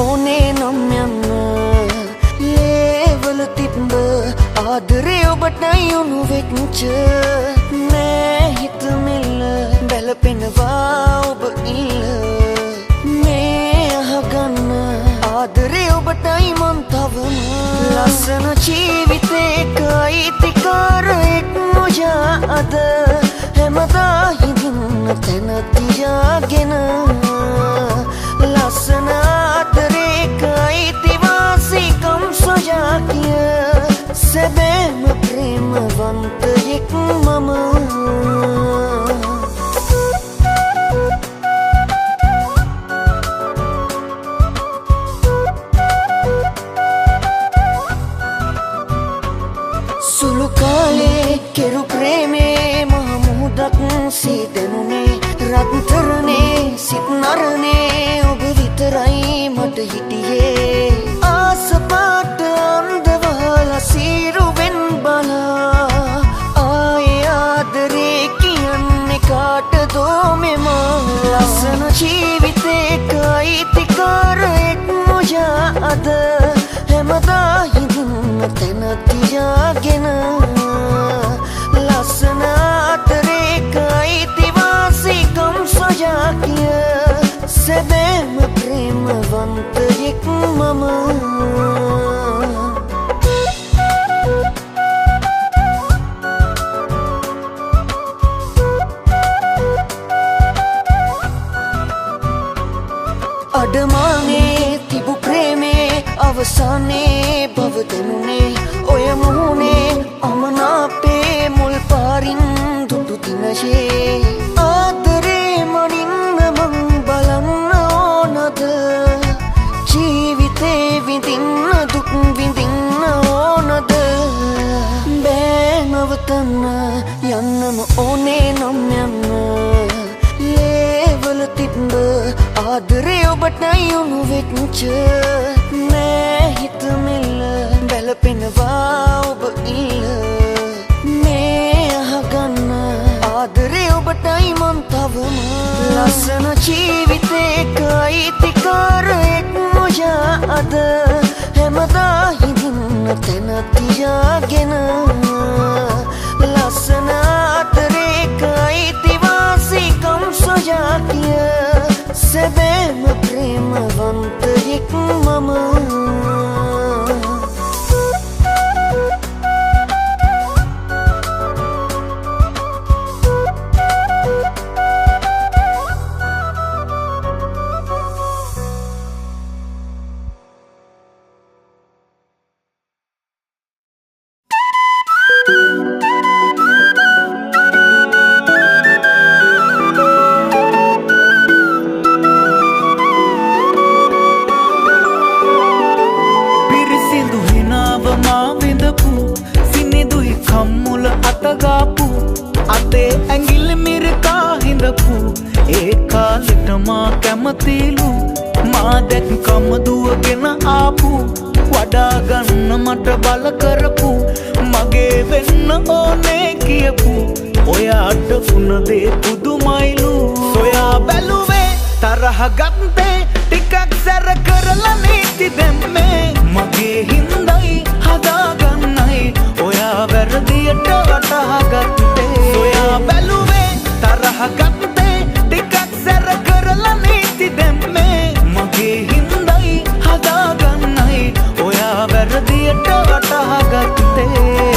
ඕනේ නම් යන්න ලේවල තිබ්බ ආදරේ ඔබටයි උණු වෙච්ච නෑ හිත මෙල්ල බැලපෙනවා ඔබ ඉල්ල මේ අහගන්න ආදරේ ඔබටයි මං තවම ලස්සන ජීවිතේක අයිතිකාරයෙක් නොයා අද හැමදා හිඳින්න තැන තියාගෙන ලස්සන ආදරේක අයිතිවාසිකම් සොයා කිය සැබෑම ප්‍රේමවන්තයෙක් මම සුළු කාලේ කෙරු ප්‍රේමේ මහ මුහුදක් සීදෙනුනේ රත්තරනේ සිත් නරනේ ඔබ විතරයි මට හිටියේ ආසපාට අන්දවල සීරුවෙන් බලා ආයේ ආදරේ කියන්නේ කාටදෝ මෙම ලස්සන ජීවිතේක අයිතිකාරයෙක් නොයා අද හැමදා හිඳින්න තැන තියාගෙන ලස්සන ආදරේක අයිතිවාසිකම් සොයා කිය සැබෑම ප්‍රේමවන්තයෙක් මම අඩමානේ තිබු ප්‍රේමේ අවසානේ බව දෙනුනේ ඔය මුහුණේ අමනාපේ මුල් පාරින් දුටු දිනයේ ආදරේ මනින්න මං බලන්න ඕනද ජීවිතේ විඳින්න දුක් විඳින්න ඕනද බෑ නවතන්න යන්නම ඕනේ නම් යන්න ලේවල තිබ්බ ආදරේ ඔබටයි උණු වෙච්ච නෑ හිත මෙල්ල බැලපෙනවා ඔබ ඉල්ල මේ අහගන්න ආදරේ ඔබටයි මං තවම ලස්සන ජීවිතේක අයිතිකාරයෙක් නොයා අද හැමදා හිඳින්න තැන තියාගෙන ලස්සන ආදරේක අයිතිවාසිකම් සොයා කිය සැබෑම ප්‍රේමවන්තයෙක් මම කැමතිලු මා දැක්කම දුවගෙන ආපු වඩා ගන්න මට බල කරපු මගේ වෙන්න ඕනේ කියපු ඔයාට වුණ දේ පුදුමයිලු සොයා බැලුවේ තරහ ගත්තේ ටිකක් සැර කරලා නීති දැම්මේ මගේ හින්දයි හදාගන්නයි ඔයා වැරදියට වටහා ගත්තේ සොයා බැලුවේ තරහ ගත්තේ ටිකක් සැර කරලා නීති දැම්මේ මගේ හින්දයි හදාගන්නයි ඔයා වැරදියට වටහා ගත්තේ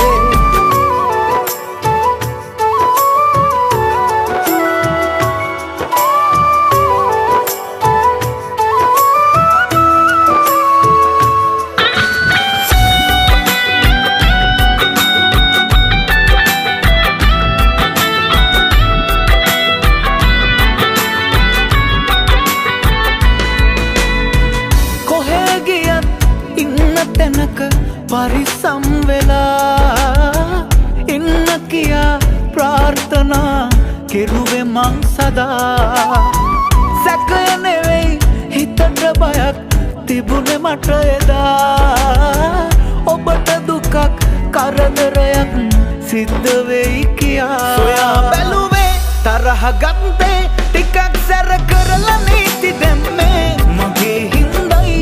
පරිසම් වෙලා ඉන්න කියා ප්‍රාර්ථනා කෙරුවේ මං සදා සැකය නෙවෙයි හිතට බයක් තිබුණේ මට එදා ඔබට දුකක් කරදරයක් සිද්ධ වෙයි කියා සොයා බැලුවේ තරහ ගත්තේ ටිකක් සැර කරලා නීති දැම්මේ මගේ හින්දයි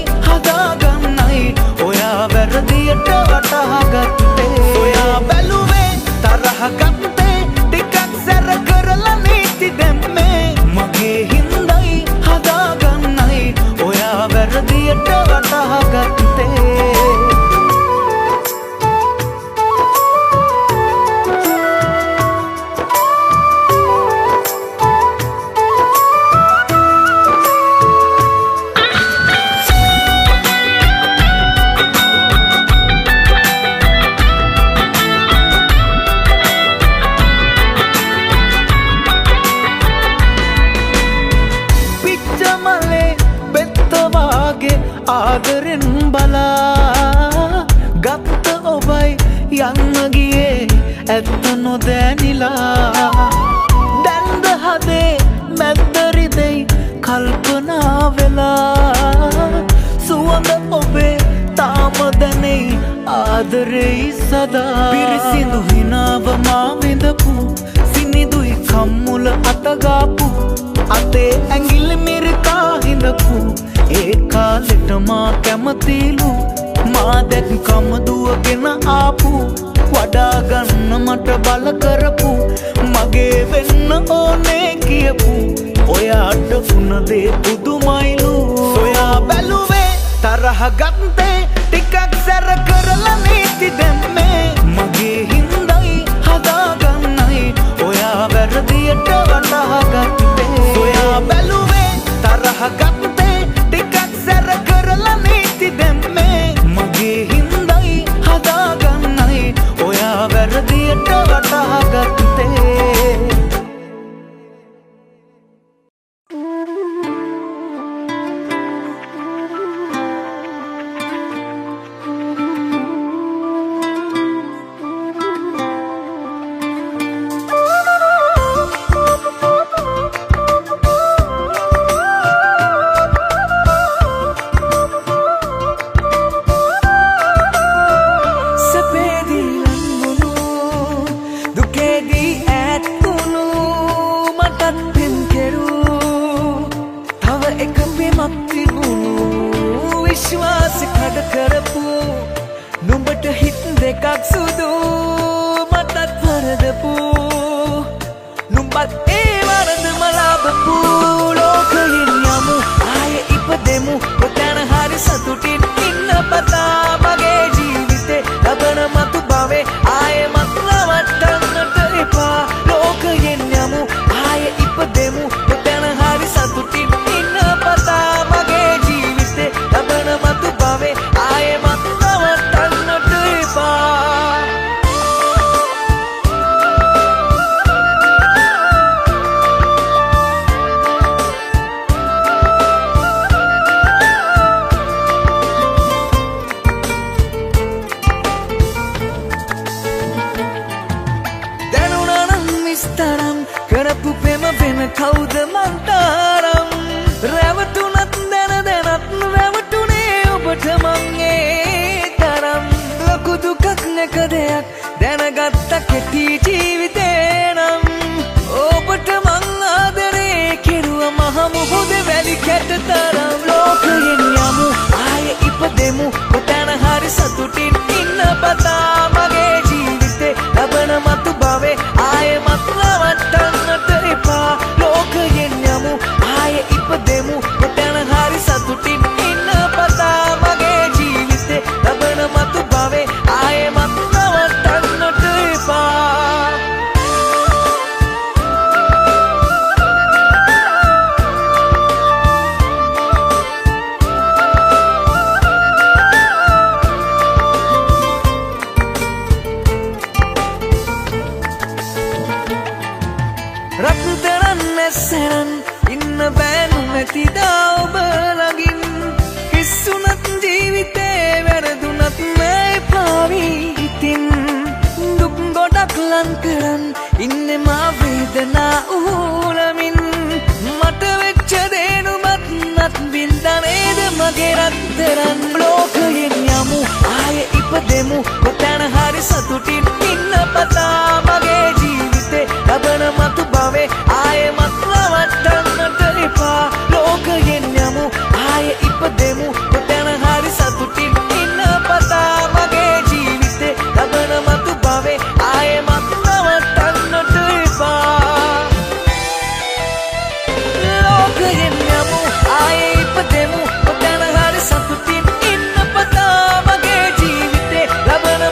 ඔබයි යන්න ගියේ ඇත්ත නොදැනිලා දැන්ද හදේ මැද්දරිදෙයි කල්පනා වෙලා සුවඳ ඔබේ තාම දැනෙයි ආදරෙයි සදා පිරිසිදු හිනාව මා විඳපු සිනිදුයි කම්මුල අතගාපු අතේ ඇඟිලි මිරිකා හිඳපු ඒ කාලෙට මා කැමතිලු මා දැක්කම දුවගෙන ආපු වඩා ගන්න මට බල කරපු මගේ වෙන්න ඕනේ කියපු ඔයාට වුණ දේ පුදුමයිලු සොයා බැලුවේ තරහ ගත්තේ ටිකක් සැර කරලා නීති දැම්මේ මගේ හින්දයි හදාගන්නයි ඔයා වැරදියට වටහාගත්තේ සොයා බැලුවේ තරහ ගත්තේ ටිකක් සැර කරලා නීති දැම්මේ මගේ හින්දයි හදාගන්නයි ඔයා වැරදියට වටහාගත්තේ ලබන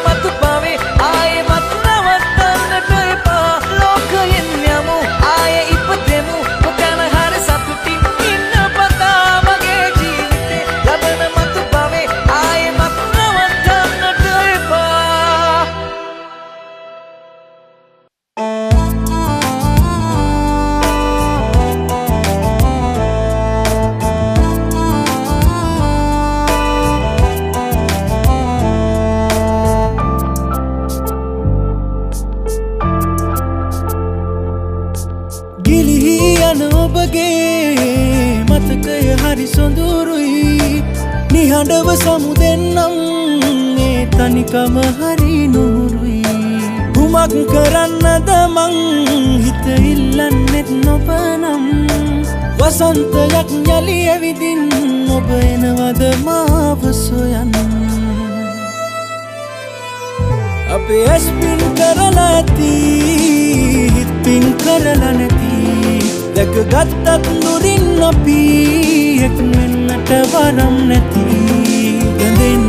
සොඳුරුයි නිහඬව සමුදෙන්නම් මේ තනිකම හරි නුරුයි හුමක් කරන්නද මං හිත ඉල්ලන්නෙත් නොබනම් වසන්තයක් යලි ඇවිදින් ඔබ එනවද මාව සොයන්න අපේ ඇස් පින් කරලා ඇති හිත් පින් කරලා නැති දැකගත්තත් නුරින් අපි එක් වෙන්නට වරම් නැති ගැඳෙන්න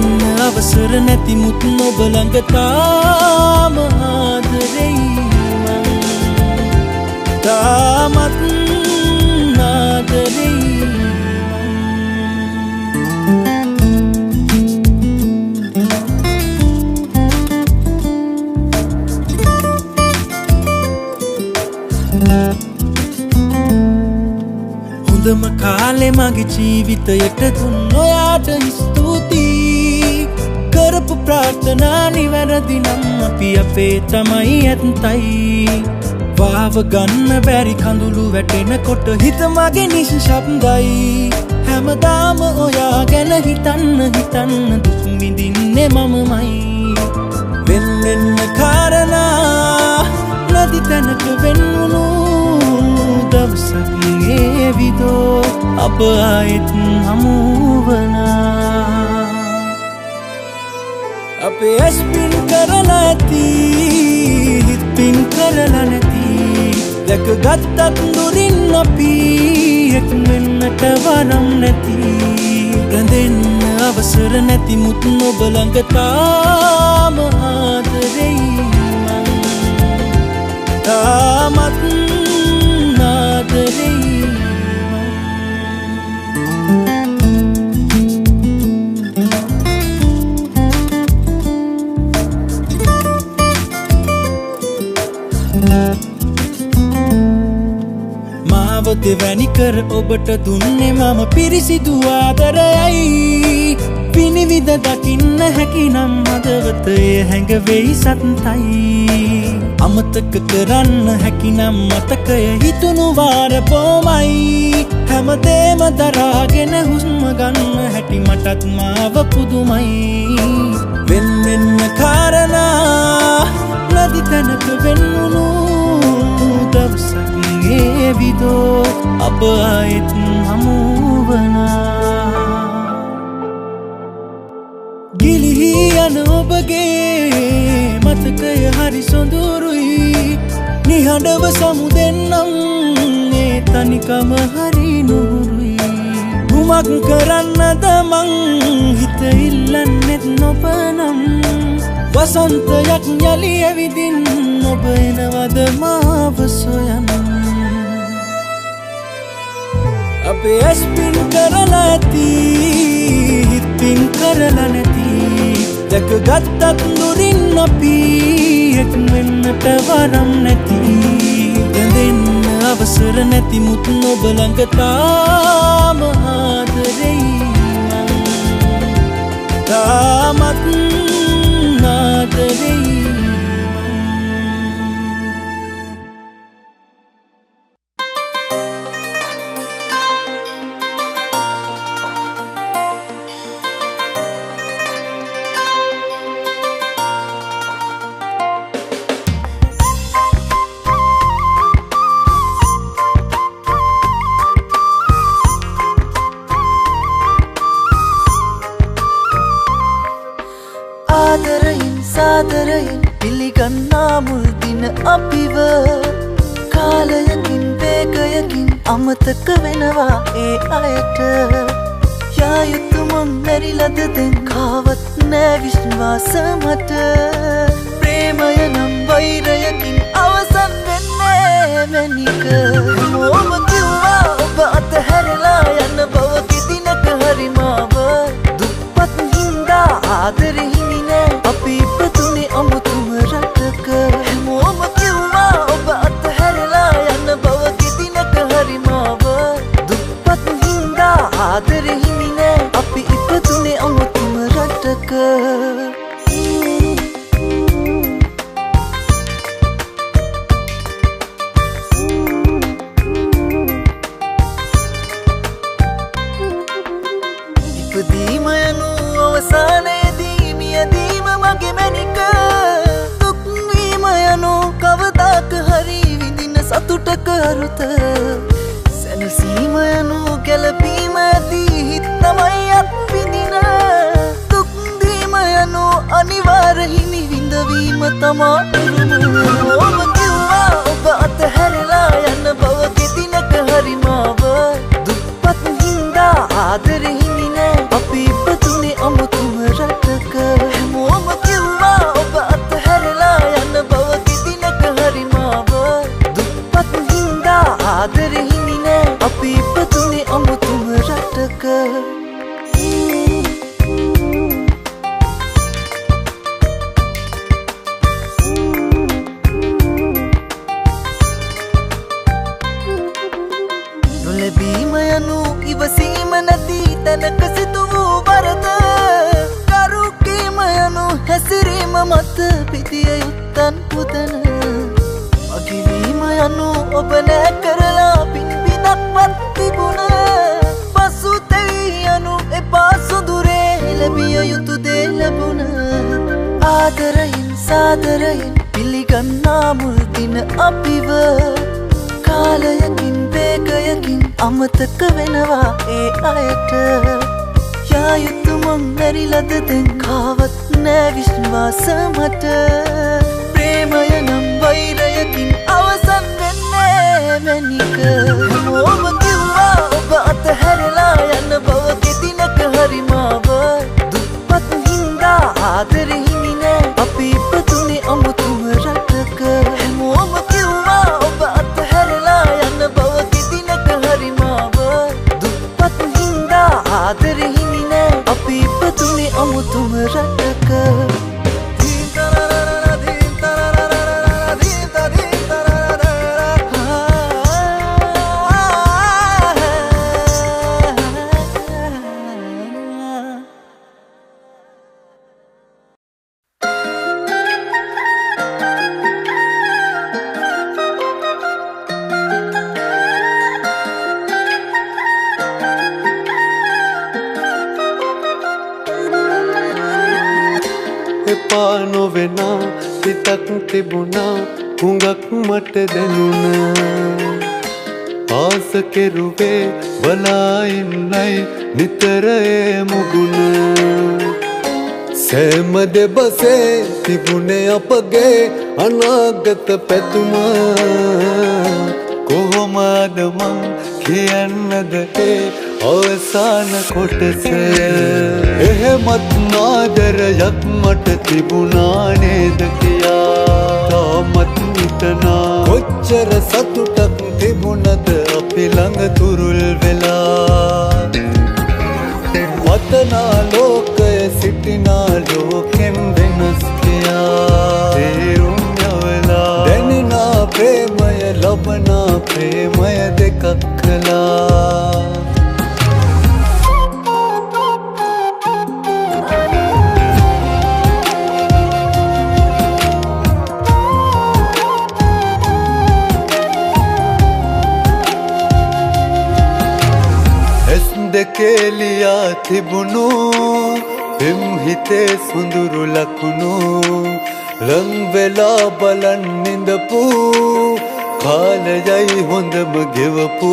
අවසර නැති මුත් ඔබ ළඟ තාම ආදරෙයි මං තාමත් ආදරෙයි හොඳම කාලේ මගේ ජීවිතයට දුන්න ඔයාට ස්තුතියි කරපු ප්‍රාර්ථනා නිවැරදි නම් අපි අපේ තමයි ඇත්තයි වාව ගන්න බැරි කඳුළු වැටෙනකොට හිත මගේ නිශ්ශබ්දයි හැමදාම ඔයා ගැන හිතන්න දුක් විඳින්නේ මමමයි වෙන්න කාරණා නැති තැනක වෙන්නුණු දවසක් ඒවිදෝ අප ආයෙත් හමුවනා අපේ ඇස් පින් කරලා ඇති හිත් පින් කරලා නැති දැකගත්තත් නුරින් අපි එක් වෙන්නට වරම් නැති රැඳෙන්න අවසර නැති මුත් ඔබ ළඟ තාම ආදරෙයි මං තාමත් ආදරෙයි මාව දෙවැනි කර ඔබට දුන්නේ මම පිරිසිදු ආදරයයි පිනිවිද දකින්න හැකිනම් හදවතේ හැඟවෙයි සත්‍යයි අමතක කරන්න හැකිනම් මතකය හිතුණු වාර බොමයි හැමදේම දරාගෙන හුස්ම ගන්න හැටි මටත් මාව පුදුමයි වෙන්න කාරණා නැති තැනක වෙන්නුණු දවසක් ඒවිදෝ අප ආයෙත් හමුවනා ගිලිහි යන ඔබගේ මතකය හරි සොඳුරුයි නිහඬව සමුදෙන්නම් මේ තනිකම හරි නුරුයි හුමක් කරන්නද මං හිත ඉල්ලන්නෙත් නොබනම් වසන්තයක් යලි ඇවිදින් ඔබ එනවද මාව සොයන්න අපේ ඇස් පින් කරලා ඇති හිත් පින් කරලා නැති දැකගත්තත් නුරින් අපි එක් වෙන්නට වරම් නැති ගැඳෙන්න අවසර නැති මුත් ඔබ ළඟ තාම ආදරෙයි මං තාමත් ආදරෙයි සාදරයෙන් පිළිගන්නා මුල් දින අපිව කාලයකින් වේගයකින් අමතක වෙනවා ඒ අයට යා යුතු මං මැරිලද දැන් කාවත් නෑ විශ්වාස මට ප්‍රේමය නම් වෛරයකින් අවසන් වෙන්නේ මැනික හැමෝම කිව්වා ඔබ අතහැරලා යන බව කිදිනක හරි මාව දුප්පත් හින්දා ආදරේ හිමි නෑ අපි ඉපදුනේ අමුතුම රටක හැමෝම කිව්වා ඔබ අතහැරලා යන බව කිදිනක හරි මාව දුප්පත් හින්දා ආදරේ හිමි නෑ අපි ඉපදුනේ අමුතුම රටක අරුත සැනසීම යනු ගැලපීම ඇති හිත් තමයි අත් විඳින දුක් දීම යනු අනිවාර්ය හිමි විඳවීම තමා උරුම ඔබ කිව්වා ඔබ අතහැරලා යන බව කෙදිනක හරි මාව දුප්පත් හින්දා ආදරෙ හිමි නෑ අපි ඉපදුනේ අමුතුම රටක හැමෝම කිව්වා ඔබ අතහැරලා යන බව කෙදිනක හරි මාව දුප්පත් හින්දා ආදරෙ හිමි නෑ අපි ඉපදුනේ අමුතුම රටක නොලැබීම යනු ඉවසීම නැති තැනක සිදු වූ වරද කරුකීම යනු හැසිරීම මත පිටිය යුත්තන් පුදන අගිවීම යනු ඔබ නෑ කරලා පින් බිඳක්වත් තිබුණ පසුතැවී යනු එපා සොඳුරේ ලැබිය යුතු දේ ලැබුණ ආදරයෙන් සාදරයෙන් පිළිගන්නා මුල් දින අපිව කාලයකින් වේගයකින් අමතක වෙනවා ඒ අයට යා යුතු මං මැරිලද දැන් කාවත් නෑ විශ්වාස මට ප්‍රේමය නම් වෛරයකින් අවසන් වෙන්නේ මැනික හැමෝම කිව්වා ඔබ අතහැරලා යන බව කෙදිනක හරි මාව දුප්පත් හින්දා ආදරෙ හිමි නෑ අපි ඉපදුනේ අමුතුම රටක හැමෝම කිව්වා ඔබ අතහැරලා යන බව කෙදිනක හරි මාව දුප්පත් හින්දා ආදරෙ හිමි නෑ අපි ඉපදුනේ අමුතුම රටක එපා නොවෙනා සිතක් තිබුණා හුඟක් මට දැනුණ ආස කෙරුවේ බලාඉන්නයි නිතර ඒ මුගුණ සෑම දෙබසේ තිබුණේ අපගේ අනාගත පැතුම කොහොමද මං කියන්නද ඒ අවසාන කොටස එහෙමත් නාදරයක් මට තිබුණා නේද කියා තාමත් හිතනා කොච්චර සතුටක් තිබුණද අපි ළඟ තුරුල් වෙලා වතනා ලෝකය සිටිනා ලෝකෙන් වෙනස් කියා තේරුම් යවලා දැනෙනා ප්‍රේමය ලබනා ප්‍රේමය දෙකක් කළා දෙකේලියා තිබුණු පෙම් හිතේ සුඳුරු ලකුණු ලං වෙලා බලන් නිඳපු කාලයයි හොඳම ගෙවපු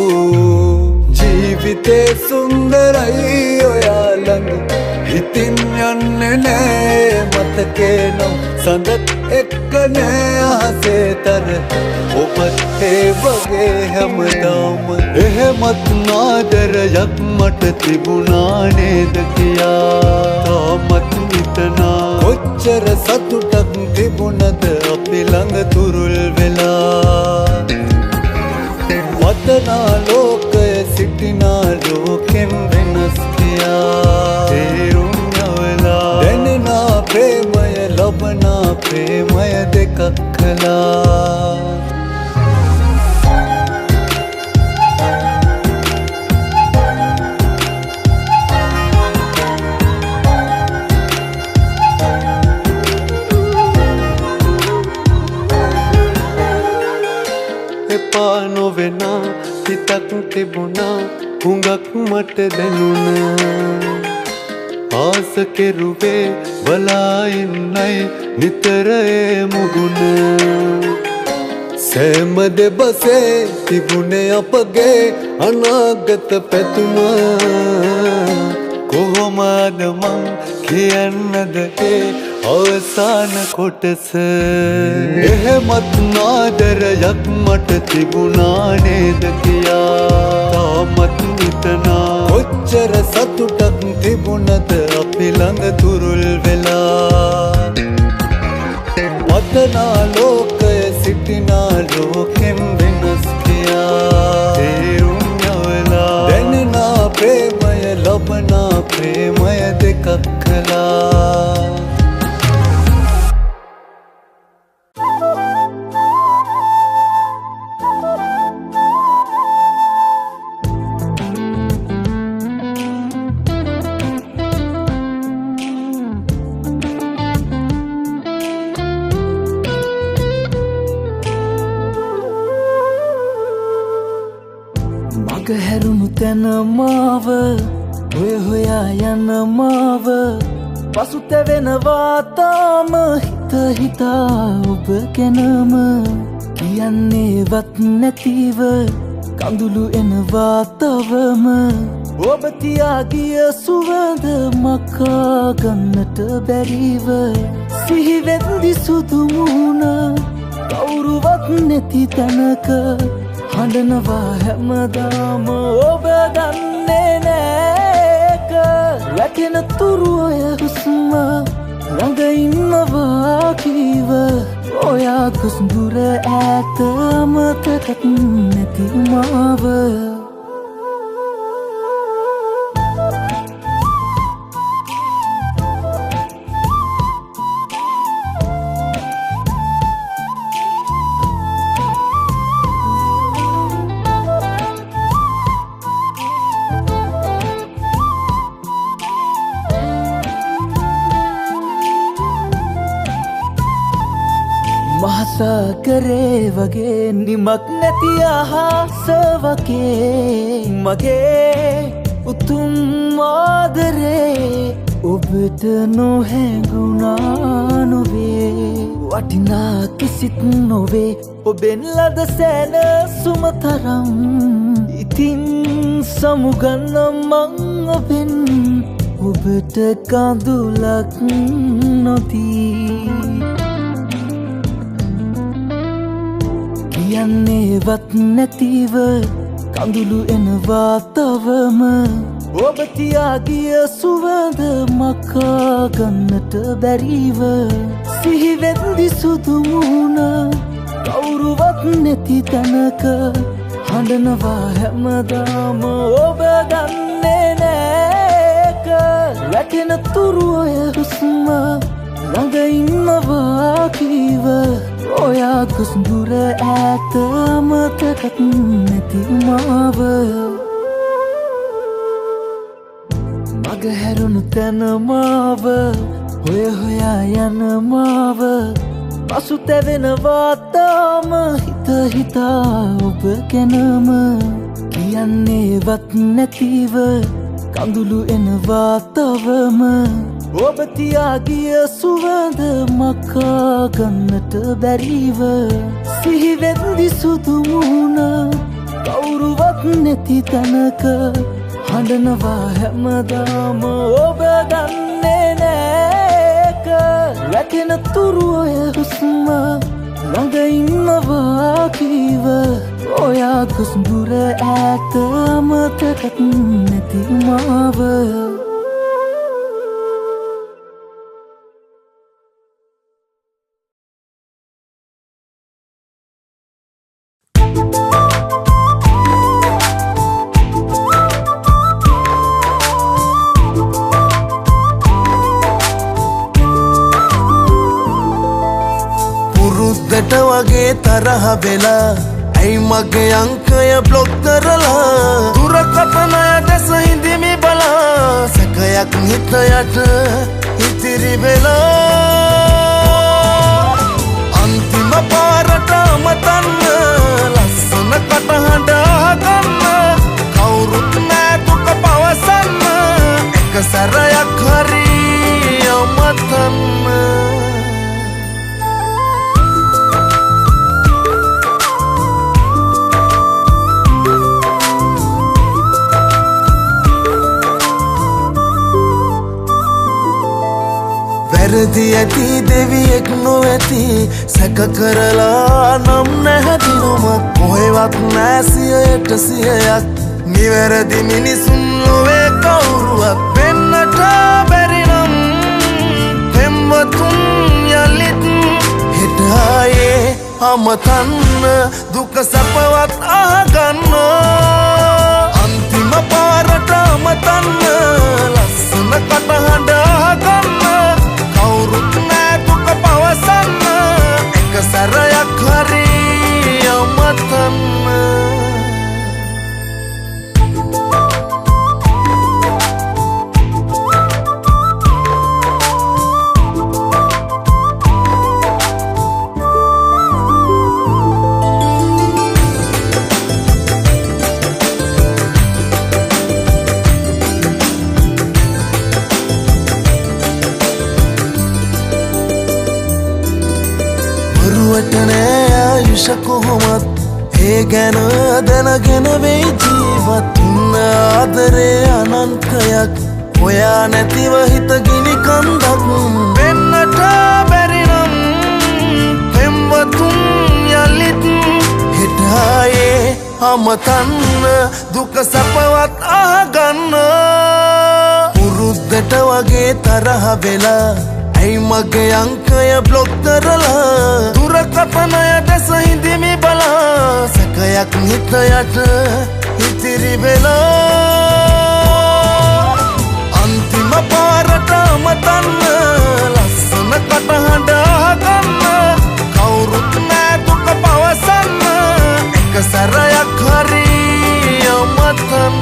ජීවිතේ සුන්දරයි ඔයා ළඟ හිතින් යන්නේ නෑ මතකේ නම් සඳත් එක්ක නෑ අහසේ තර ඔබත් ඒ වගේ හැමදාම එහෙමත් නාදරයක් මට තිබුණා නේද කියා තාමත් හිතනා කොච්චර සතුටක් තිබුණද අපි ළඟ තුරුල් වෙලා වතනා ලෝකය සිටිනා ලෝකෙන් වෙනස් කියා තේරුම් යවලා දැනෙනා ප්‍රේමය ලබනා ප්‍රේමය දෙකක් කළා එපා නොවෙනා සිතක් තිබුණා හුඟක් මට දැනුණ ආස කෙරුවේ බලාඉන්නයි නිතර ඒ මුගුණ සෑම දෙබසේ තිබුණේ අපගේ අනාගත පැතුම කොහොමද මං කියන්නද ඒ අවසාන කොටස එහෙමත් නාදරයක් මට තිබුණා නේද කියා තාමත් හිතනා කොච්චර සතුටක් තිබුණද අපි ළඟ තුරුල් වෙලා අදනා ලෝකය සිටිනා ලෝකෙන් වෙනස් කියා තේරුම් යවලා දැනෙනා ප්‍රේමය ලබනා ප්‍රේමය දෙකක් කළා හැරුණු තැන මාව ඔය හොයා යන මාව පසුතැවෙනවා තාම හිත හිතා ඔබ ගැනම කියන්නේවත් නැතිව කඳුළු එනවා තවම ඔබ තියාගිය සුවඳ මකා ගන්නට බැරිව සිහිවෙද්දි සුදු මුහුණ කවුරුවත් නැති තැනක හඬනවා හැමදාම ඔබ දන්නේ නෑක වැටෙන තුරු ඔය හුස්ම ළඟ ඉන්නවා කීව ඔයා ගොස් දුර ඈත අමතකත් නැති මාව මහසාගරේ වගේ නිමක් නැති අහස වගේ මගේ උතුම් ආදරේ ඔබට නොහැඟුණා නොවේ වටිනා කිසිත් නොවේ ඔබෙන් ලද සැනසුම තරම් ඉතින් සමුගන්න මං ඔබෙන් ඔබට කඳුලක් නොදී කියන්නේවත් නැතිව කඳුළු එනවා තවම ඔබ තියාගිය සුවඳ මකා ගන්නට බැරිව සිහිවෙද්දි සුදු මුහුණ කවුරුවත් නැති තැනක හඬනවා හැමදාම ඔබ දන්නේ නෑක වැටෙන තුරු ඔය හුස්ම ළඟ ඉන්නවා කීව ඔයා ගොස් දුර ඈත අමතකත් නැති මාව මග හැරුණු තැන මාව ඔය හොයා යන මාව පසුතැවෙනවා තාම හිත හිතා ඔබ ගැනම කියන්නේවත් නැතිව කඳුළු එනවා තවම ඔබ තියාගිය සුවඳ මකා ගන්නට බැරිව සිහිවෙද්දි සුදු මුහුණ කවුරුවත් නැති තැනක හඬනවා හැමදාම ඔබ දන්නේ නෑක වැටෙන තුරු ඔය හුස්ම ළඟ ඉන්නවා කීව ඔයා ගොස් දුර ඈත අමතකත් නැති මාව පුරුද්දට වගේ තරහ වෙලා ඇයි මගේ අංකය බ්ලොක් කරලා දුරකථනය දැස හිඳිමි බලා සැකයක් හිත යට ඉතිරි වෙලා අන්තිම පාරට අමතන්න ලස්සන කටහඬ අහගන්න කවුරුත් නෑ දුක පවසන්න එක සැරයක් හරි අමතන්න නිවැරදි ඇති දෙවියෙක් නොඇති සැක කරලා නම් නැහැදිනුම කොහෙවත් නෑ 100%ක් නිවැරදි මිනිසුන් නොවේ කවුරුවත් වෙන්නට බැරි නම් පෙම්වතුන් යලිත් හෙට ආයේ අමතන්න දුක සැපවත් අහගන්න අන්තිම පාරට අමතන්න ලස්සන කටහඬ අහගන්න කවුරුත් නෑ දුක පවසන්න එක සැරයක් හරි අමතන්න කොහොමත් ඒ ගැන දැනගෙන වෙයි ජීවත් උන්න ආදරේ අනන්තයක් ඔයා නැතිව හිත ගිනි කන්දක් වෙන්නට බැරි නම් පෙම්වතුන් යලිත් හෙට ආයේ අමතන්න දුක සැපවත් අහගන්න පුරුද්දට වගේ තරහ වෙලා ඇයි මගේ අංකය බ්ලොක් කරලා දුරකථනය දැස හිඳිමි බලා සැකයක් හිත යට ඉතිරි වෙලා අන්තිම පාරට අමතන්න ලස්සන කටහඬ අහගන්න කවුරුත් නෑ දුක පවසන්න එක සැරයක් හරි අමතන්න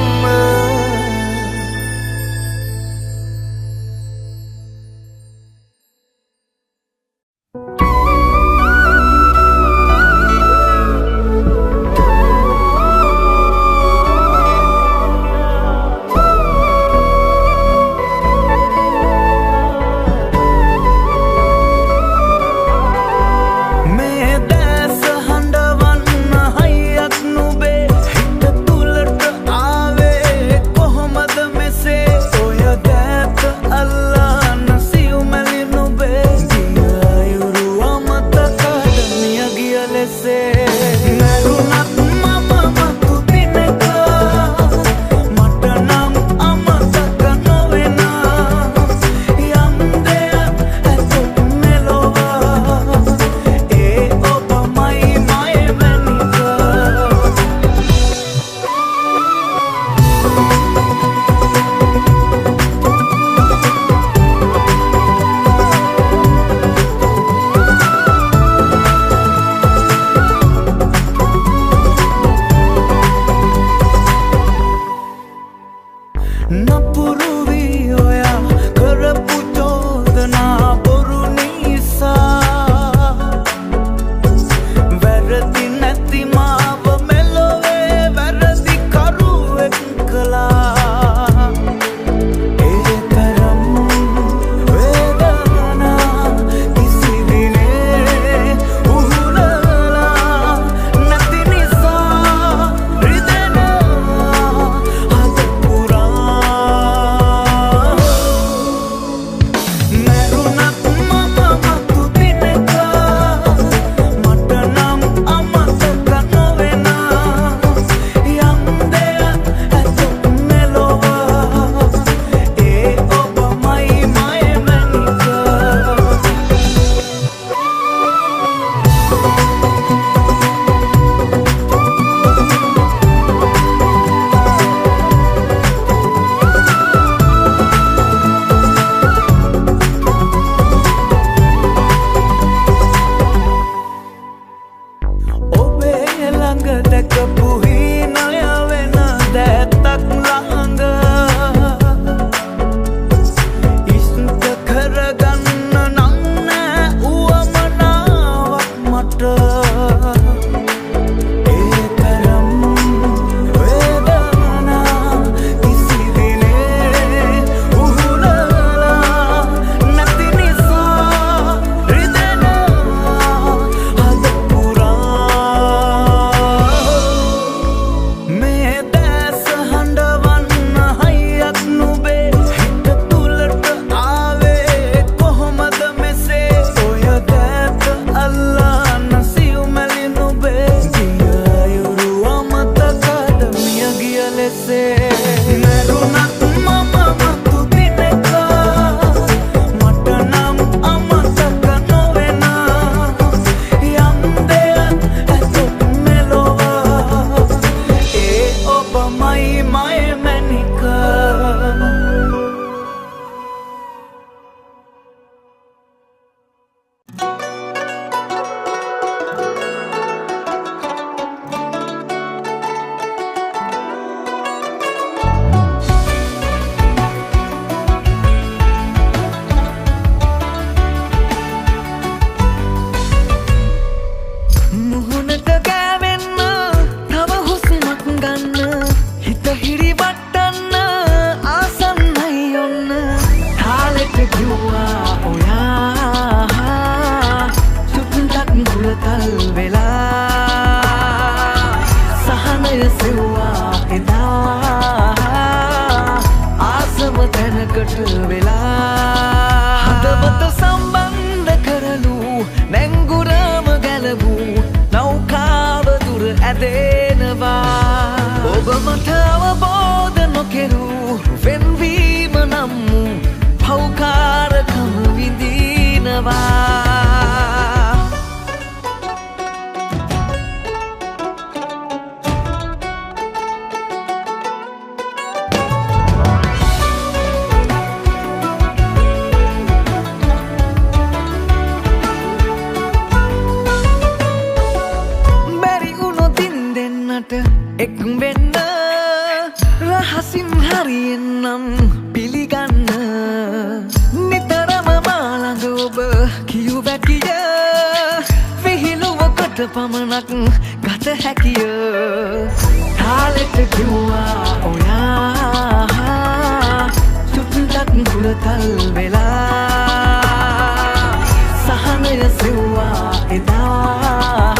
හුරතල් වෙලා සහනය සෙව්වා එදා ආසම තැනකට වෙලා හදවත සම්බන්ධ කරලු නැංගුරම ගැලවූ නෞකාව දුර ඇදෙනවා ඔබ මට අවබෝධ නොකෙරූ වෙන්වීම නම් පෞකාරකම විඳිනවා එක් වෙන්න රහසින් හරියෙන්නම් පිළිගන්න නිතරම මාළඟ ඔබ කියු වැකිය විහිළුවකට පමණක් ගත හැකිය තාලෙට කිව්වා ඔයා චුට්ටක් හුරතල් වෙලා සහනය සෙව්වා එදා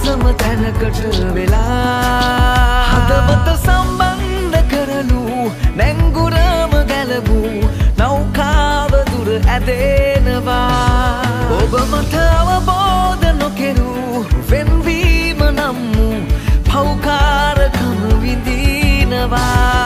ආසම තැනකට වෙලා හදවත සම්බන්ධ කරලු නැංගුරම ගැලවූ නෞකාව දුර ඇදෙනවා ඔබ මට අවබෝධ නොකෙරූ වෙන්වීම නම් පෞකාරකම විඳිනවා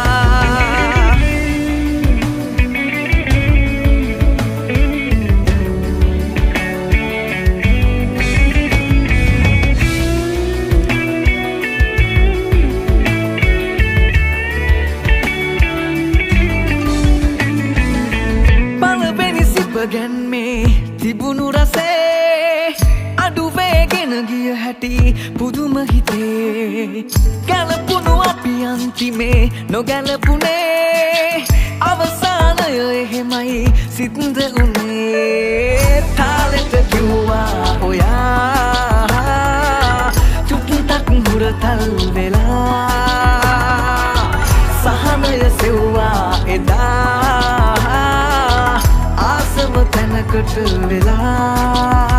ගැන්මේ තිබුණු රසේ අඩුවේගෙන ගිය හැටි පුදුම හිතේ ගැලපුණු අපි අන්තිමේ නොගැලපුනේ අවසානය එහෙමයි සිද්ද උනේ තාලෙට කිව්වා ඔයා චුට්ටක් හුරතල් වෙලා සහනය සෙව්වා එදා තැනකට වෙලා